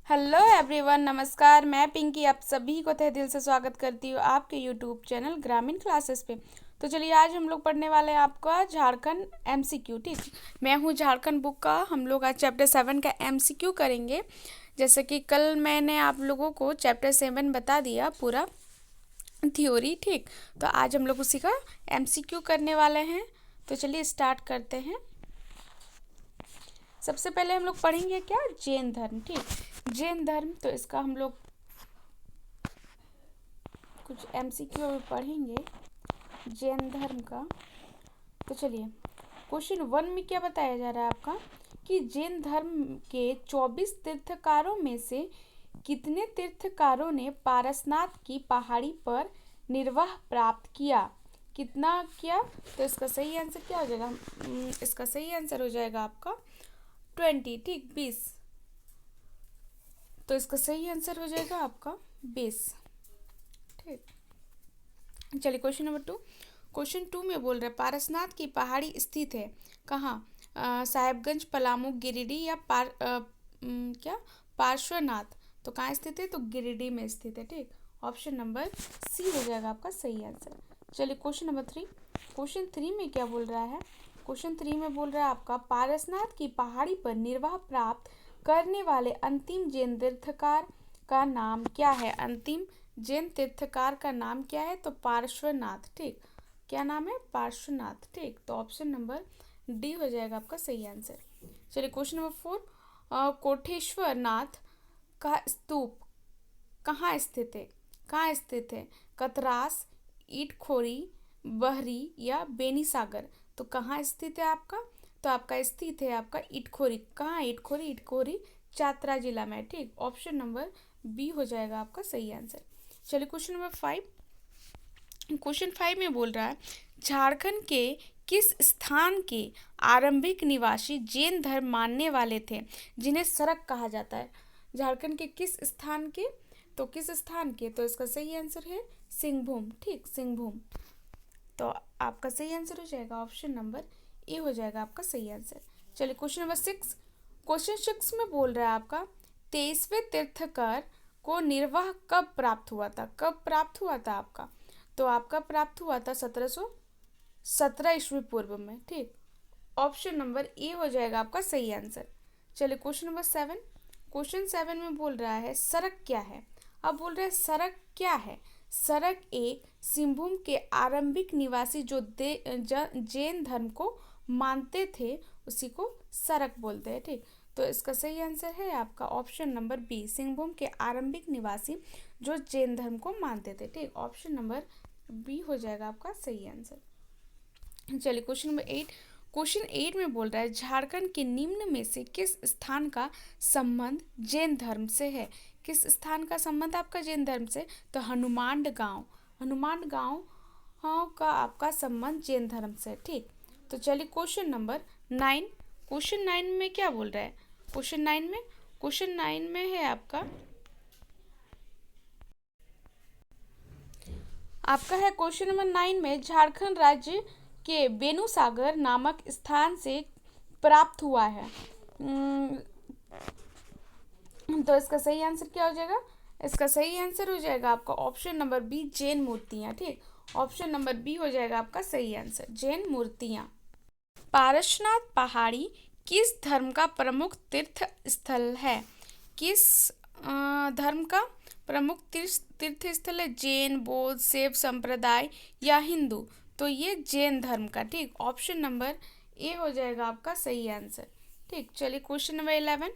Hello everyone, नमस्कार। मैं पिंकी आप सभी को तहे दिल से स्वागत करती हूँ आपके यूट्यूब चैनल ग्रामीण क्लासेस पे। तो चलिए आज हम लोग पढ़ने वाले हैं आपका झारखंड एमसीक्यू। ठीक, मैं हूँ झारखंड बुक का। हम लोग आज चैप्टर 7 का एमसीक्यू करेंगे। जैसे कि कल मैंने आप लोगों को चैप्टर 7 बता दिया पूरा थ्योरी। ठीक, तो आज हम लोग उसी का एमसीक्यू करने वाले हैं। तो चलिए स्टार्ट करते हैं। सबसे पहले हम लोग पढ़ेंगे क्या, जैन धर्म। ठीक, जैन धर्म, तो इसका हम लोग कुछ एमसीक्यू में पढ़ेंगे जैन धर्म का। तो चलिए क्वेश्चन 1 में क्या बताया जा रहा है आपका कि जैन धर्म के 24 तीर्थकारों में से कितने तीर्थकारों ने पारसनाथ की पहाड़ी पर निर्वाह प्राप्त किया। कितना किया, तो इसका सही आंसर क्या हो जाएगा? इसका सही आंसर हो जाएगा आपका 20। ठीक, 20। तो इसका सही आंसर हो जाएगा आपका 20। ठीक, चलिए क्वेश्चन नंबर 2। क्वेश्चन 2 में बोल रहे पारसनाथ की पहाड़ी स्थित है कहाँ? साहेबगंज, पलामू, गिरिडीह या क्या पार्श्वनाथ। तो कहाँ स्थित है? तो गिरिडीह में स्थित है। ठीक, ऑप्शन नंबर सी हो जाएगा आपका सही आंसर। चलिए क्वेश्चन नंबर 3। क्वेश्चन 3 में क्या बोल रहा है? क्वेश्चन 3 में बोल रहा है आपका पारसनाथ की पहाड़ी पर निर्वाह प्राप्त करने वाले अंतिम जैन तीर्थकार का नाम क्या है? अंतिम जैन तीर्थकार का नाम क्या है? तो पार्श्वनाथ। ठीक, क्या नाम है? पार्श्वनाथ। ठीक, तो ऑप्शन नंबर डी हो जाएगा आपका सही आंसर। चलिए क्वेश्चन नंबर 4। कोटेश्वर नाथ का स्तूप कहाँ स्थित है? कहाँ स्थित है? कतरास, ईटखोरी, बहरी या बेनीसागर। तो कहाँ स्थित है आपका? तो आपका स्थित है आपका ईटखोरी। कहाँ ईटखोरी? ईटखोरी चतरा जिला में। ठीक, ऑप्शन नंबर बी हो जाएगा आपका सही आंसर। चलिए क्वेश्चन नंबर 5। क्वेश्चन 5 में बोल रहा है झारखंड के किस स्थान के आरंभिक निवासी जैन धर्म मानने वाले थे जिन्हें सरक कहा जाता है? झारखंड के किस स्थान के? तो किस स्थान के? तो इसका सही आंसर है सिंहभूम। ठीक, सिंहभूम। तो आपका सही आंसर हो जाएगा ऑप्शन नंबर ए हो जाएगा आपका सही आंसर। चलिए क्वेश्चन नंबर 6। क्वेश्चन 6 में बोल रहा है आपका 23वें तीर्थकर को निर्वाह कब प्राप्त हुआ था? कब प्राप्त हुआ था आपका? तो आपका प्राप्त हुआ था 1717 ईस्वी पूर्व में। ठीक, ऑप्शन नंबर ए हो जाएगा आपका सही आंसर। चलिए क्वेश्चन नंबर 7। क्वेश्चन 7 में बोल रहा है सरक क्या है? अब बोल रहे हैं सरक क्या है? सरक एक सिंहभूम के आरंभिक निवासी जो जैन धर्म को मानते थे उसी को सरक बोलते हैं। ठीक, तो इसका सही आंसर है आपका ऑप्शन नंबर बी, सिंहभूम के आरंभिक निवासी जो जैन धर्म को मानते थे। ठीक, ऑप्शन नंबर बी हो जाएगा आपका सही आंसर। चलिए क्वेश्चन नंबर 8। क्वेश्चन 8 में बोल रहा है झारखंड के निम्न में से किस स्थान का संबंध जैन धर्म से है? किस स्थान का संबंध आपका जैन धर्म से? तो हनुमान गांव। हनुमान गांव का आपका संबंध जैन धर्म से। ठीक, तो चलिए क्वेश्चन नंबर 9। क्वेश्चन 9 में क्या बोल रहा है? क्वेश्चन 9 में है आपका है क्वेश्चन नंबर 9 में झारखंड राज्य के बेनुसागर नामक स्थान से प्राप्त हुआ है। तो इसका सही आंसर क्या हो जाएगा? इसका सही आंसर हो जाएगा आपका ऑप्शन नंबर बी, जैन मूर्तियां। ठीक, ऑप्शन नंबर बी हो जाएगा आपका सही आंसर, जैन मूर्तियां। पारसनाथ पहाड़ी किस धर्म का प्रमुख तीर्थ स्थल है? किस धर्म का प्रमुख तीर्थ स्थल है? जैन, बौद्ध, शैव संप्रदाय या हिंदू। तो ये जैन धर्म का। ठीक, ऑप्शन नंबर ए हो जाएगा आपका सही आंसर। ठीक, चलिए क्वेश्चन नंबर 11।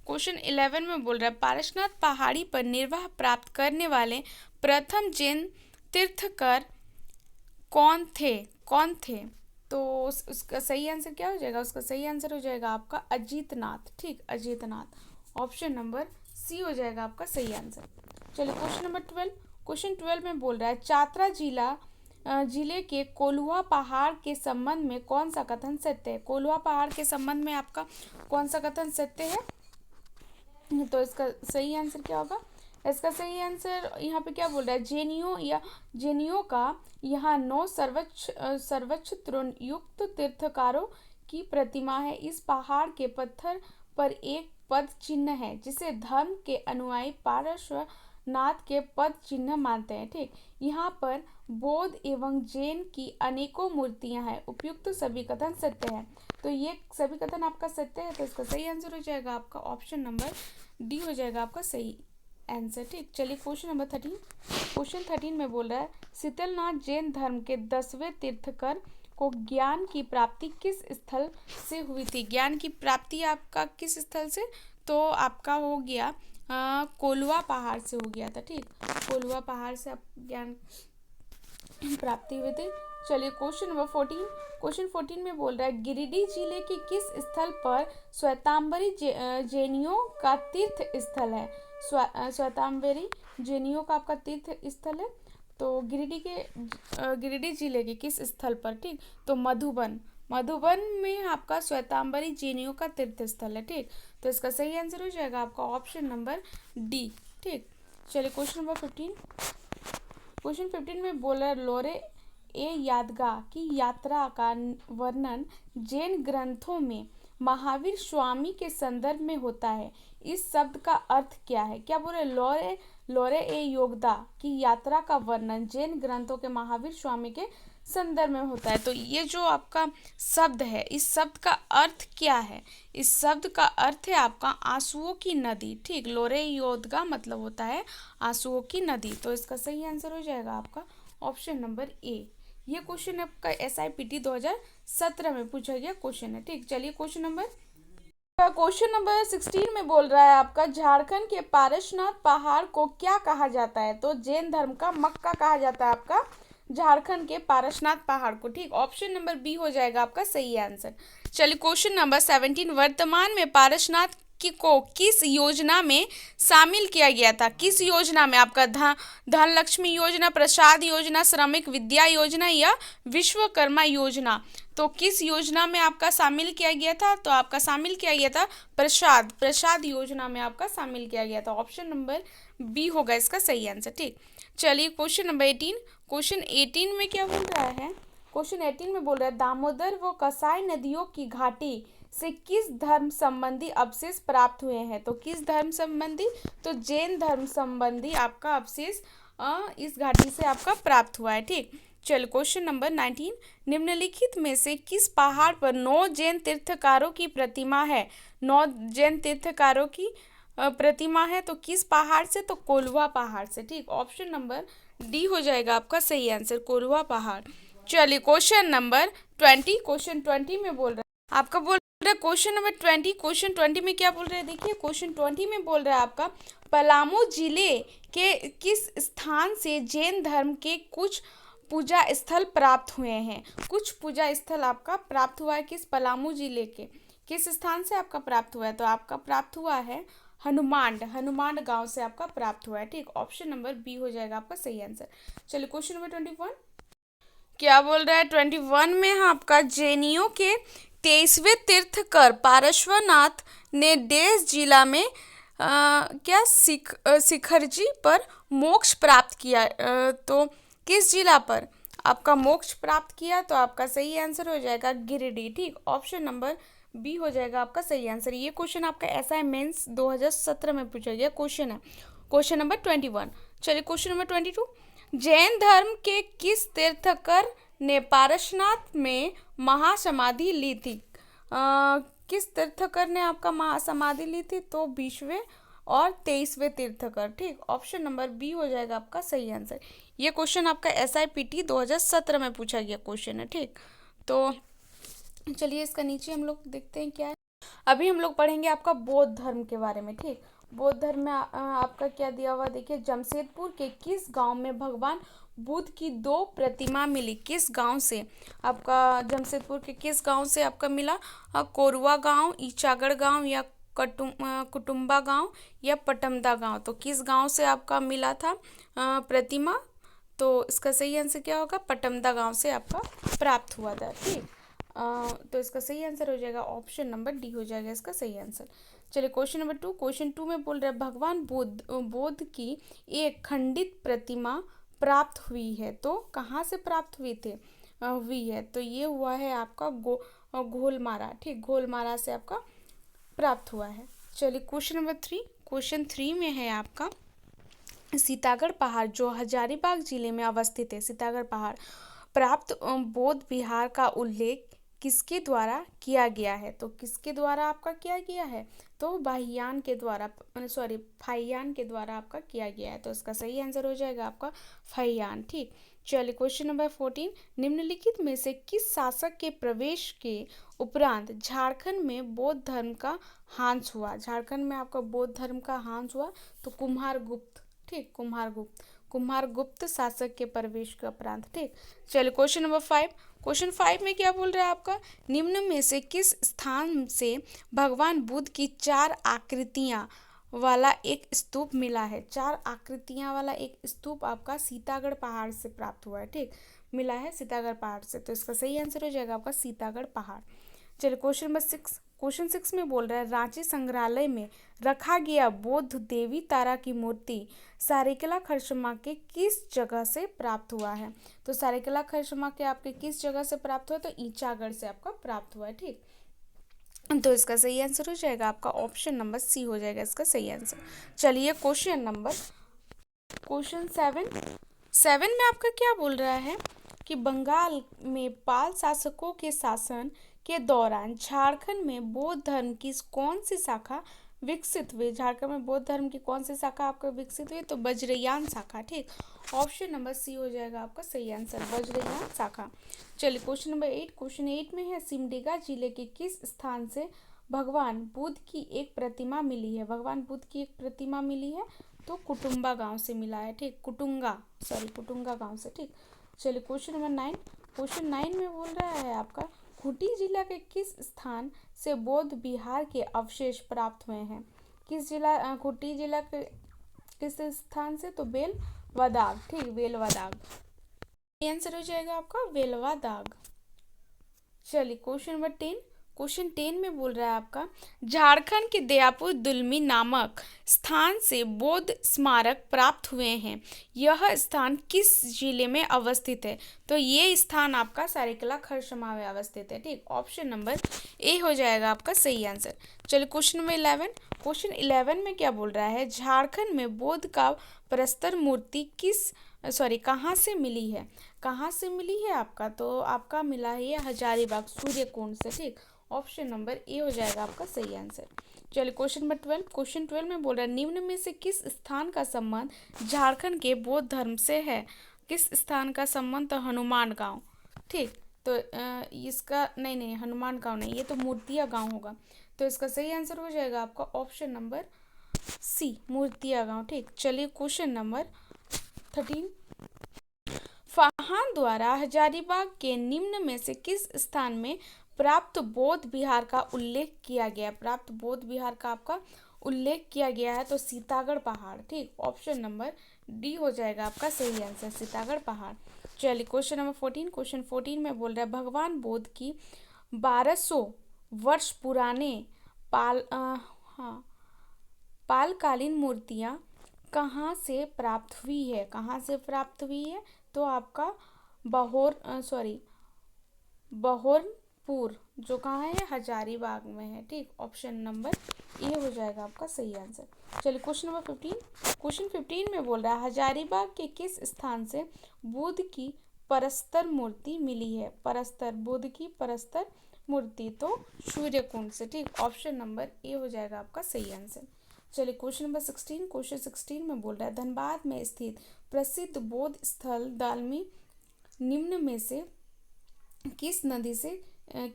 क्वेश्चन 11 में बोल रहा है पारसनाथ पहाड़ी पर निर्वाह प्राप्त करने वाले प्रथम जैन तीर्थकर कौन थे? कौन थे? तो उसका सही आंसर क्या हो जाएगा? उसका सही आंसर हो जाएगा आपका अजीतनाथ। ठीक, अजीतनाथ। ऑप्शन नंबर सी हो जाएगा आपका सही आंसर। चलिए क्वेश्चन नंबर 12। क्वेश्चन 12 में बोल रहा है चतरा जिले के कोल्हुआ पहाड़ के संबंध में कौन सा कथन सत्य है? कोल्हुआ पहाड़ के संबंध में आपका कौन सा कथन सत्य है? तो इसका सही आंसर क्या होगा? इसका सही आंसर यहाँ पे क्या बोल रहा है, जैनियों का यहाँ 9 सर्वोच्च तृण युक्त तीर्थकारों की प्रतिमा है। इस पहाड़ के पत्थर पर एक पद चिन्ह है जिसे धर्म के अनुयायी पार्श्वनाथ के पद चिन्ह मानते हैं। ठीक, यहाँ पर बौद्ध एवं जैन की अनेकों मूर्तियां हैं। उपयुक्त सभी कथन सत्य है, तो ये सभी कथन आपका सत्य है, तो इसका सही आंसर हो जाएगा आपका ऑप्शन नंबर डी हो जाएगा आपका सही आंसर। ठीक, चलिए क्वेश्चन नंबर 13। क्वेश्चन 13 में बोल रहा है शीतलनाथ जैन धर्म के 10वें तीर्थंकर को ज्ञान की प्राप्ति किस स्थल से हुई थी। ज्ञान की प्राप्ति आपका किस स्थल से, तो आपका हो गया कोलवा पहाड़ से हो गया था। ठीक, कोलवा पहाड़ से आप ज्ञान प्राप्ति हुई थी। चलिए क्वेश्चन नंबर 14। क्वेश्चन 14 में बोल रहा है गिरिडीह जिले के किस स्थल पर श्वेतांबरी जैनियों का तीर्थ स्थल है। श्वेतांबरी जैनियों का आपका तीर्थ स्थल है, तो गिरिडीह जिले के किस स्थल पर। ठीक, तो मधुबन में आपका श्वेतांबरी जैनियों का तीर्थ स्थल है। ठीक, तो इसका सही आंसर हो जाएगा आपका ऑप्शन नंबर डी। ठीक, चलिए क्वेश्चन नंबर 15। क्वेश्चन 15 में बोला है लोरे ए यादगाह की यात्रा का वर्णन जैन ग्रंथों में महावीर स्वामी के संदर्भ में होता है। इस शब्द का अर्थ क्या है। क्या बोले लोरे ए योगदा की यात्रा का वर्णन जैन ग्रंथों के महावीर स्वामी के संदर्भ में होता है। तो ये जो आपका शब्द है, इस शब्द का अर्थ क्या है। इस शब्द का अर्थ है आपका आंसुओं की नदी। ठीक, लोरे योदगा मतलब होता है आंसुओं की नदी, तो इसका सही आंसर हो जाएगा आपका ऑप्शन नंबर ए। ये क्वेश्चन आपका SIPT 2017 में पूछा गया क्वेश्चन है। ठीक, चलिए क्वेश्चन नंबर 16 में बोल रहा है आपका झारखंड के पारसनाथ पहाड़ को क्या कहा जाता है। तो जैन धर्म का मक्का कहा जाता है आपका झारखंड के पारसनाथ पहाड़ को। ठीक, ऑप्शन नंबर बी हो जाएगा आपका सही आंसर। चलिए क्वेश्चन नंबर 17। वर्तमान में पारसनाथ को किस योजना में शामिल किया गया था। किस योजना में आपका धन लक्ष्मी योजना, प्रसाद योजना, श्रमिक विद्या योजना या विश्वकर्मा योजना। तो किस योजना में आपका शामिल किया गया था, तो आपका शामिल किया गया था प्रसाद योजना में आपका शामिल किया गया था। ऑप्शन नंबर बी होगा इसका सही आंसर। ठीक, चलिए क्वेश्चन नंबर 18। क्वेश्चन 18 में क्या बोल रहा है। क्वेश्चन 18 में बोल रहा है दामोदर व कसाई नदियों की घाटी से किस धर्म संबंधी अवशेष प्राप्त हुए हैं। तो किस धर्म संबंधी, तो जैन धर्म संबंधी आपका अवशेष इस घाटी से आपका प्राप्त हुआ है। ठीक, चलो क्वेश्चन नंबर 19। निम्नलिखित में से किस पहाड़ पर 9 जैन तीर्थकारों की प्रतिमा है। 9 जैन तीर्थकारों की प्रतिमा है, तो किस पहाड़ से, तो कोलवा पहाड़ से। ठीक, ऑप्शन नंबर डी हो जाएगा आपका सही आंसर, कोलवा पहाड़। चलिए क्वेश्चन नंबर 20। क्वेश्चन 20 में बोल रहा है आपका क्वेश्चन नंबर 20। क्वेश्चन 20 में क्या बोल रहे हैं, देखिए क्वेश्चन 20 में बोल रहा है आपका पलामू जिले के किस स्थान से जैन धर्म के कुछ पूजा स्थल प्राप्त हुए हैं। कुछ पूजा स्थल आपका प्राप्त हुआ है किस, पलामू जिले के किस स्थान से आपका प्राप्त हुआ है, तो आपका प्राप्त हुआ है हनुमान गांव से आपका प्राप्त हुआ है। ठीक, ऑप्शन नंबर बी हो जाएगा आपका सही आंसर। चलिए क्वेश्चन नंबर 21 क्या बोल रहा है। 21 में आपका जैनियों के 23वें तीर्थंकर पार्श्वनाथ ने देश जिला में क्या शिखरजी पर मोक्ष प्राप्त किया। तो किस जिला पर आपका मोक्ष प्राप्त किया, तो आपका सही आंसर हो जाएगा गिरिडीह। ठीक, ऑप्शन नंबर बी हो जाएगा आपका सही आंसर। ये क्वेश्चन आपका SI मेंस 2017 में पूछा गया क्वेश्चन है, क्वेश्चन नंबर 21। चलिए क्वेश्चन नंबर 22। जैन धर्म के किस तीर्थंकर ने पारसनाथ में महासमाधि ली थी। किस तीर्थंकर ने आपका महासमाधि ली थी, तो 20वें और 23वें तीर्थंकर। ठीक, ऑप्शन नंबर बी हो जाएगा आपका सही आंसर। ये क्वेश्चन आपका SIPT 2017 में पूछा गया क्वेश्चन है। ठीक, तो चलिए इसका नीचे हम लोग देखते हैं क्या है। अभी हम लोग पढ़ेंगे आपका बौद्ध धर्म के बारे में। ठीक, बौद्ध धर्म में आपका क्या दिया हुआ देखिए। जमशेदपुर के किस गांव में भगवान बुद्ध की 2 प्रतिमा मिली। किस गांव से आपका, जमशेदपुर के किस गांव से आपका मिला। कोरवा गांव, ईचागढ़ गांव या कुटुम्बा गांव या पटमदा गांव। तो किस गांव से आपका मिला था प्रतिमा, तो इसका सही आंसर क्या होगा, पटमदा गांव से आपका प्राप्त हुआ था। ठीक, तो इसका सही आंसर हो जाएगा ऑप्शन नंबर डी हो जाएगा इसका सही आंसर। चलिए क्वेश्चन नंबर 2। क्वेश्चन 2 में बोल रहे हैं भगवान बुद्ध की एक खंडित प्रतिमा प्राप्त हुई है, तो कहाँ से प्राप्त हुई है, तो ये हुआ है आपका घोलमारा। ठीक, घोलमारा से आपका प्राप्त हुआ है। चलिए क्वेश्चन नंबर 3। क्वेश्चन 3 में है आपका सीतागढ़ पहाड़ जो हजारीबाग जिले में अवस्थित है। सीतागढ़ पहाड़ प्राप्त बौद्ध विहार का उल्लेख किसके द्वारा किया गया है? तो किसके द्वारा आपका किया गया है? तो बाहियान के द्वारा, सॉरी फाहियान के द्वारा आपका किया गया है। तो इसका सही आंसर हो जाएगा आपका फाहियान। ठीक। चलिए क्वेश्चन नंबर 14। निम्नलिखित में से किस शासक के प्रवेश के उपरांत झारखंड में बौद्ध धर्म का ह्रास हुआ? झारखंड में आपका बौद्ध धर्म का ह्रास हुआ तो कुम्हारगुप्त। ठीक, कुम्हारगुप्त शासक के प्रवेश के उपरांत। ठीक। चलिए क्वेश्चन नंबर 5। क्वेश्चन 5 में क्या बोल रहा है आपका? निम्न में से किस स्थान से भगवान बुद्ध की 4 आकृतियां वाला एक स्तूप मिला है? 4 आकृतियां वाला एक स्तूप आपका सीतागढ़ पहाड़ से प्राप्त हुआ है। ठीक, मिला है सीतागढ़ पहाड़ से। तो इसका सही आंसर हो जाएगा आपका सीतागढ़ पहाड़। चलिए क्वेश्चन नंबर 6। क्वेश्चन 6 में बोल रहा है रांची संग्रहालय में रखा गया बौद्ध देवी तारा की मूर्ति सारेकला खरसमा के किस जगह से प्राप्त हुआ है? तो सारेकला खरसमा के आपके किस जगह से प्राप्त हुआ? तो ईचागढ़ से आपका प्राप्त हुआ है। ठीक, तो इसका सही आंसर हो जाएगा आपका ऑप्शन नंबर सी हो जाएगा इसका सही आंसर। चलिए क्वेश्चन 7 में आपका क्या बोल रहा है कि बंगाल में पाल शासकों के शासन के दौरान झारखंड में बौद्ध धर्म की कौन सी शाखा विकसित हुई? झारखंड में बौद्ध धर्म की कौन सी शाखा आपका विकसित हुई? तो वज्रयान शाखा। ठीक, ऑप्शन नंबर सी हो जाएगा आपका सही आंसर, वज्रयान शाखा। चलिए क्वेश्चन नंबर 8। क्वेश्चन 8 में है सिमडेगा जिले के किस स्थान से भगवान बुद्ध की एक प्रतिमा मिली है? भगवान बुद्ध की एक प्रतिमा मिली है तो कुटुम्बा गांव से मिला है। ठीक, कुटुंगा गांव से। ठीक। चलिए क्वेश्चन नंबर 9। क्वेश्चन 9 में बोल रहा है आपका खूंटी जिला के किस स्थान से बौद्ध विहार के अवशेष प्राप्त हुए हैं? खूंटी जिला के किस स्थान से? तो बेलवादाग। ठीक, बेलवादाग आंसर हो जाएगा आपका बेलवादाग। चलिए क्वेश्चन नंबर 10। क्वेश्चन 10 में बोल रहा है आपका झारखंड के दयापुर दुलमी नामक स्थान से बौद्ध स्मारक प्राप्त हुए हैं। यह स्थान किस जिले में अवस्थित है? तो ये स्थान आपका सारेकला खरसमा में अवस्थित है। ठीक, ऑप्शन नंबर ए हो जाएगा आपका सही आंसर। चलिए क्वेश्चन नंबर 11। क्वेश्चन 11 में क्या बोल रहा है झारखंड में बौद्ध का प्रस्तर मूर्ति कहाँ से मिली है? कहाँ से मिली है आपका? तो आपका मिला है ये हजारीबाग सूर्यकुंड से। ठीक, ऑप्शन नंबर ए हो जाएगा आपका सही आंसर। चलिए क्वेश्चन नंबर 12। क्वेश्चन 12 में बोल रहा है निम्न में से किस स्थान का संबंध झारखंड के बौद्ध धर्म से है? किस स्थान का संबंध? तो हनुमान गांव। ठीक, तो इसका नहीं हनुमान गांव नहीं, ये तो मूर्तिया गांव होगा। तो इसका सही आंसर हो जाएगा आपका ऑप्शन नंबर सी, मूर्तिया गांव। ठीक। चलिए क्वेश्चन नंबर 13। फाहान द्वारा हजारीबाग के निम्न में से किस स्थान में प्राप्त बौद्ध विहार का उल्लेख किया गया? प्राप्त बौद्ध विहार का आपका उल्लेख किया गया है तो सीतागढ़ पहाड़। ठीक, ऑप्शन नंबर डी हो जाएगा आपका सही आंसर, सीतागढ़ पहाड़। चलिए क्वेश्चन नंबर 14। क्वेश्चन 14 में बोल रहा है भगवान बुद्ध की 1200 वर्ष पुराने पालकालीन मूर्तियाँ कहाँ से प्राप्त हुई है? कहाँ से प्राप्त हुई है? तो आपका बहोरनपुर जो कहाँ है? हजारीबाग में है। ठीक, ऑप्शन नंबर ए हो जाएगा आपका सही आंसर। चलिए क्वेश्चन नंबर 15। क्वेश्चन 15 में बोल रहा है हजारीबाग के किस स्थान से बुद्ध की परस्तर मूर्ति मिली है? बुद्ध की परस्तर मूर्ति तो सूर्यकुंड से। ठीक, ऑप्शन नंबर ए हो जाएगा आपका सही आंसर। चलिए क्वेश्चन नंबर 16। क्वेश्चन 16 में बोल रहा है धनबाद में स्थित प्रसिद्ध बौद्ध स्थल दालमी निम्न में से किस नदी से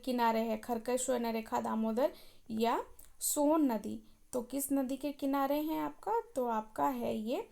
किनारे है? खरकरेश्वर, नरेगा, दामोदर या सोन नदी? तो किस नदी के किनारे हैं आपका? तो आपका है ये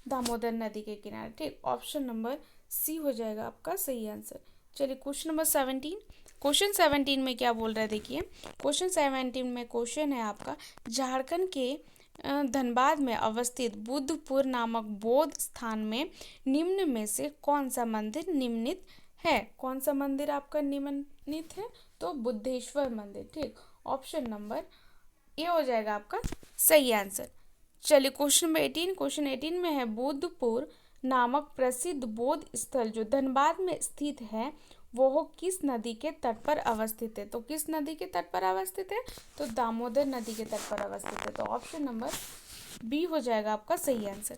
दामोदर नदी के किनारे। ठीक, ऑप्शन नंबर सी हो जाएगा आपका सही आंसर। चलिए क्वेश्चन नंबर 17। क्वेश्चन 17 में क्या बोल रहा है देखिए, क्वेश्चन 17 में क्वेश्चन है आपका झारखंड के धनबाद में अवस्थित बुद्धपुर नामक बौद्ध स्थान में निम्न में से कौन सा मंदिर निम्नित है? कौन सा मंदिर आपका निम्नित है? तो बुद्धेश्वर मंदिर। ठीक, ऑप्शन नंबर ए हो जाएगा आपका सही आंसर। चलिए क्वेश्चन नंबर 18। क्वेश्चन 18 में है बुद्धपुर नामक प्रसिद्ध बौद्ध स्थल जो धनबाद में स्थित है वो किस नदी के तट पर अवस्थित है। तो किस नदी के तट पर अवस्थित है, तो दामोदर नदी के तट पर अवस्थित है। तो ऑप्शन नंबर बी हो जाएगा आपका सही आंसर।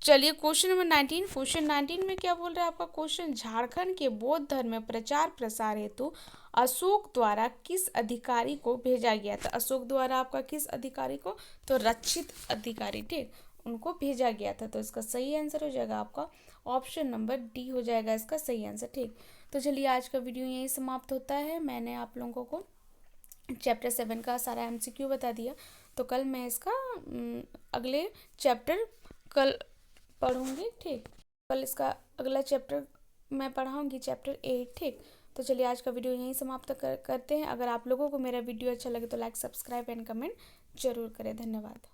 चलिए क्वेश्चन नंबर 19। क्वेश्चन 19 में क्या बोल रहा है आपका क्वेश्चन, झारखंड के बौद्ध धर्म में प्रचार प्रसार हेतु अशोक द्वारा किस अधिकारी को भेजा गया था। अशोक द्वारा आपका किस अधिकारी को, तो रक्षित अधिकारी, ठीक, उनको भेजा गया था। तो इसका सही आंसर हो जाएगा आपका ऑप्शन नंबर डी हो जाएगा इसका सही आंसर, ठीक। तो चलिए आज का वीडियो यहीं समाप्त होता है। मैंने आप लोगों को चैप्टर 7 का सारा MCQ बता दिया। तो कल मैं इसका अगले चैप्टर कल पढ़ूंगी, ठीक। कल इसका अगला चैप्टर मैं पढ़ाऊंगी, चैप्टर 8, ठीक। तो चलिए आज का वीडियो यहीं समाप्त करते हैं। अगर आप लोगों को मेरा वीडियो अच्छा लगे तो लाइक, सब्सक्राइब एंड कमेंट जरूर करें। धन्यवाद।